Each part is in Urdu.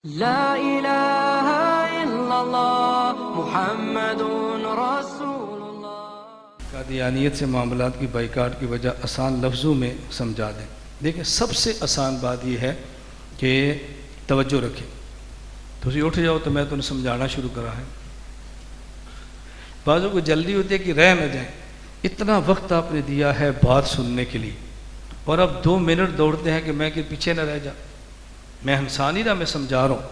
لا الہ الا اللہ محمد رسول اللہ۔ قادیانیت سے معاملات کی بائیکاٹ کی وجہ آسان لفظوں میں سمجھا دیں۔ دیکھیں سب سے آسان بات یہ ہے کہ توجہ رکھیں۔ تسی اٹھ جاؤ تو میں تمہیں سمجھانا شروع کرا ہے۔ بعضوں کو جلدی ہوتی ہے کہ رہ نہ جائیں۔ اتنا وقت آپ نے دیا ہے بات سننے کے لیے اور اب 2 منٹ دوڑتے ہیں کہ میں کہ پیچھے نہ رہ جا۔ میں ہنسا نہیں رہا، میں سمجھا رہا ہوں۔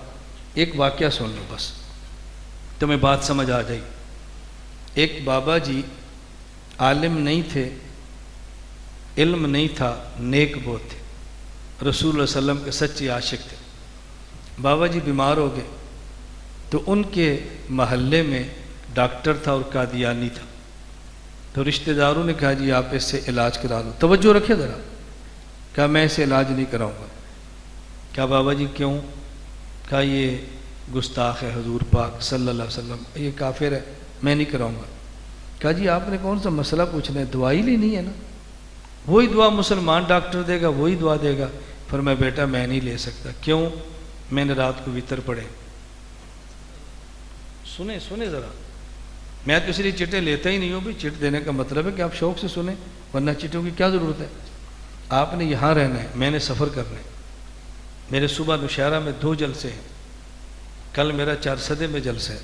ایک واقعہ سن لو بس، تمہیں بات سمجھ آ جائے۔ ایک بابا جی عالم نہیں تھے، علم نہیں تھا، نیک بہت تھے، رسول اللہ علیہ وسلم کے سچے عاشق تھے۔ بابا جی بیمار ہو گئے تو ان کے محلے میں ڈاکٹر تھا اور قادیانی تھا، تو رشتہ داروں نے کہا جی آپ اس سے علاج کرا لو۔ توجہ رکھے ذرا، کہا میں اسے علاج نہیں کراؤں گا۔ کہا بابا جی کیوں؟ کہا یہ گستاخ ہے حضور پاک صلی اللہ علیہ وسلم، یہ کافر ہے، میں نہیں کراؤں گا۔ کہا جی آپ نے کون سا مسئلہ پوچھنا ہے، دوائی لینی ہے نا، وہی دعا مسلمان ڈاکٹر دے گا وہی دعا دے گا۔ فرمایا بیٹا میں نہیں لے سکتا۔ کیوں؟ میں نے رات کو وطر پڑھے۔ سنیں ذرا، میں تو اس لیے چٹیں لیتا ہی نہیں ہوں، بھی چٹ دینے کا مطلب ہے کہ آپ شوق سے سنیں، ورنہ چٹوں کی کیا ضرورت ہے۔ آپ نے یہاں رہنا ہے، میں نے سفر کرنا ہے۔ میرے صبح نوشہرہ میں 2 جلسے ہیں، کل میرا 4 صدے میں جلسہ ہے،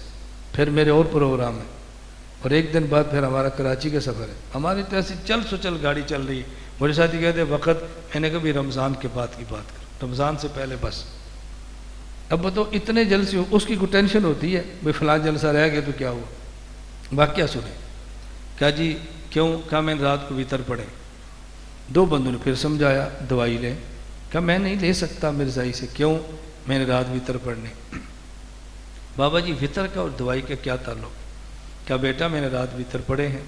پھر میرے اور پروگرام ہیں، اور ایک دن بعد پھر ہمارا کراچی کا سفر ہے۔ ہماری طرح سے چل گاڑی چل رہی ہے۔ میرے ساتھی کہتے ہیں وقت، میں نے کبھی رمضان کے بعد کی بات کروں، رمضان سے پہلے بس۔ اب بتاؤ اتنے جلسے ہو، اس کی کوئی ٹینشن ہوتی ہے بھائی فلاں جلسہ رہ گیا تو کیا ہوا؟ واقعہ سنیں۔ کہا جی کیوں؟ کہا میں نے رات کو وطر پڑھے۔ 2 بندوں نے پھر سمجھایا دوائی لیں۔ کہا میں نہیں لے سکتا مرزائی سے۔ کیوں؟ میں نے رات وطر پڑھنے۔ بابا جی وطر کا اور دوائی کا کیا تعلق؟ کہا بیٹا میں نے رات وطر پڑھے ہیں،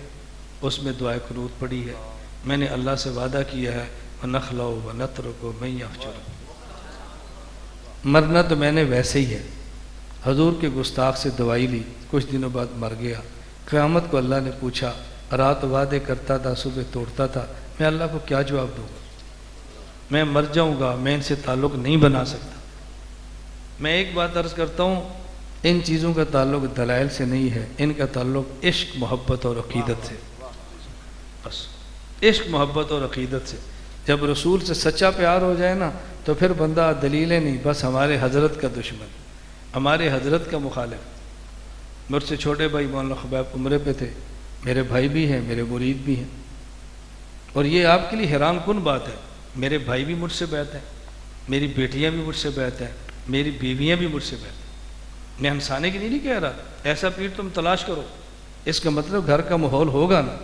اس میں دعائے قنوت پڑھی ہے، میں نے اللہ سے وعدہ کیا ہے وَنَخْلَوْ وَنَتْرُكُ مَن يَفْجُرُ، مرنا تو میں نے ویسے ہی ہے۔ حضور کے گستاخ سے دوائی لی، کچھ دنوں بعد مر گیا۔ قیامت کو اللہ نے پوچھا رات وعدے کرتا تھا صبح توڑتا تھا، میں اللہ کو کیا جواب دوں گا؟ میں مر جاؤں گا، میں ان سے تعلق نہیں بنا سکتا۔ میں ایک بات عرض کرتا ہوں، ان چیزوں کا تعلق دلائل سے نہیں ہے، ان کا تعلق عشق محبت اور عقیدت سے، بس عشق محبت اور عقیدت سے۔ جب رسول سے سچا پیار ہو جائے نا تو پھر بندہ دلیلیں نہیں، بس ہمارے حضرت کا دشمن، ہمارے حضرت کا مخالف۔ مجھ سے چھوٹے بھائی مولانا خبیب عمرے پہ تھے، میرے بھائی بھی ہیں، میرے مرید بھی ہیں، اور یہ آپ کے لیے حیران کن بات ہے، میرے بھائی بھی مجھ سے بیعت ہیں، میری بیٹیاں بھی مجھ سے بیعت ہیں، میری بیویاں بھی مجھ سے بیعت ہیں۔ میں ہنسانے کی نہیں کہہ رہا، ایسا پیر تم تلاش کرو، اس کا مطلب گھر کا ماحول ہوگا نا۔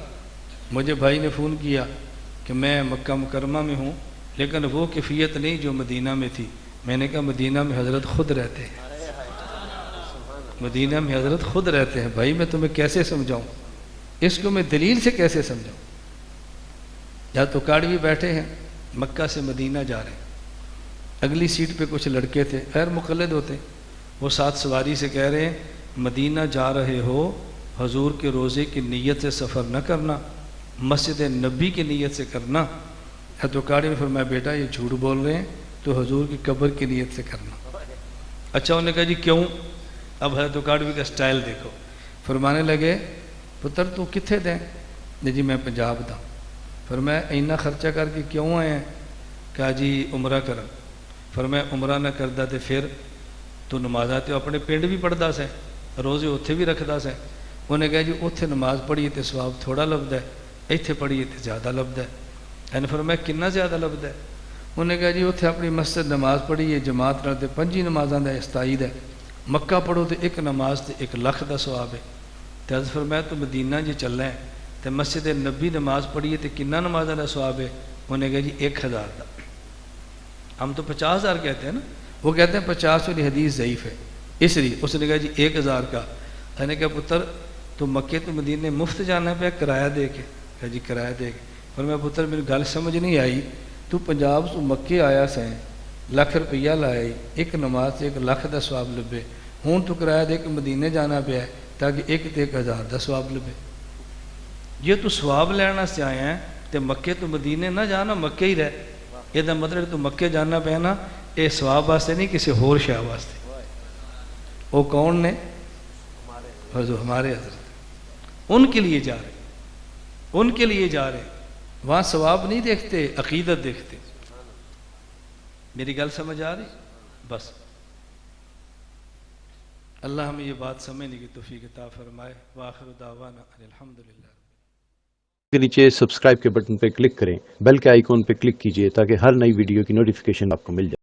مجھے بھائی نے فون کیا کہ میں مکہ مکرمہ میں ہوں لیکن وہ کیفیت نہیں جو مدینہ میں تھی۔ میں نے کہا مدینہ میں حضرت خود رہتے ہیں، مدینہ میں حضرت خود رہتے ہیں بھائی، میں تمہیں کیسے سمجھاؤں، اس کو میں دلیل سے کیسے سمجھاؤں؟ یا تو کاڑوی بیٹھے ہیں مکہ سے مدینہ جا رہے ہیں، اگلی سیٹ پہ کچھ لڑکے تھے، خیر مقلد ہوتے، وہ ساتھ سواری سے کہہ رہے ہیں مدینہ جا رہے ہو حضور کے روزے کی نیت سے سفر نہ کرنا، مسجد نبی کی نیت سے کرنا۔ تو کاڑی نے فرمایا بیٹا یہ جھوٹ بول رہے ہیں، تو حضور کی قبر کی نیت سے کرنا۔ اچھا انہوں نے کہا جی کیوں؟ اب حضرت کاڑوی کا سٹائل دیکھو، فرمانے لگے پتر تو کتھے دیں؟ جی میں پنجاب دا۔ فرمایا اینا خرچہ کر کے کیوں آئے ہیں؟ کہا جی عمرہ کرا۔ فرمایا عمرہ نہ کردا تے پھر تو نمازاں تے اپنے پنڈ بھی پڑھدا سے، روزے اتھے بھی رکھدا سے۔ انہیں کہا جی اتھے نماز پڑھیے تے ثواب تھوڑا لبدا ہے، ایتھے پڑھیے تے زیادہ لبدا ہے۔ یعنی فرمایا کنا زیادہ لبدا ہے؟ انہیں کہا جی اتھے اپنی مسجد نماز پڑھیے جماعت نال تے 5 نمازاں دا استعید ہے، مکہ پڑھو تے 1 نماز تے 1 لکھ دا ثواب ہے۔ تے حضرت فرمایا تو مدینہ جی چلنا ہے تے مسجد نبی نماز پڑھیے تے کنا نمازاں دا ثواب ہے؟ انہیں کہا جی 1000 دا۔ ہم تو 50,000 کہتے ہیں نا، وہ کہتے ہیں 50 والی حدیث ضعیف ہے، اس لیے اس نے کہا جی 1000 کا۔ میں نے کہا پتر تو مکے تو مدینے مفت جانا پہ کرایہ دے کے؟ کہا جی کرایہ دے کے۔ اور میں پتر میری گل سمجھ نہیں آئی، تو پنجاب تو مکے آیا سیں، لکھ روپیہ لائی، 1 نماز سے 1 لکھ دا ثواب لبے، ہوں تو کرایہ دے کے مدینے جانا پہ ہے تاکہ 1 تے 1000 دا ثواب لبے۔ یہ تو ثواب لینا سے آئے ہیں تے مکے تو مدینے نہ جانا، مکے ہی رہ، یہ دا مطلب تو مکے جانا پہ نا، یہ ثواب واسطے نہیں کسی ہور شے واسطے۔ وہ کون نے؟ حضور ہمارے حضرت، ان کے لیے جا رہے، ان کے لیے جا رہے، وہاں ثواب نہیں دیکھتے، عقیدت دیکھتے۔ میری گل سمجھ آ رہی؟ بس اللہ ہمیں یہ بات سمجھنے کی توفیق عطا فرمائے۔ وآخر دعوانا ان الحمدللہ۔ کے نیچے سبسکرائب کے بٹن پہ کلک کریں، بیل کے آئیکن پہ کلک کیجئے تاکہ ہر نئی ویڈیو کی نوٹیفیکیشن آپ کو مل جائے۔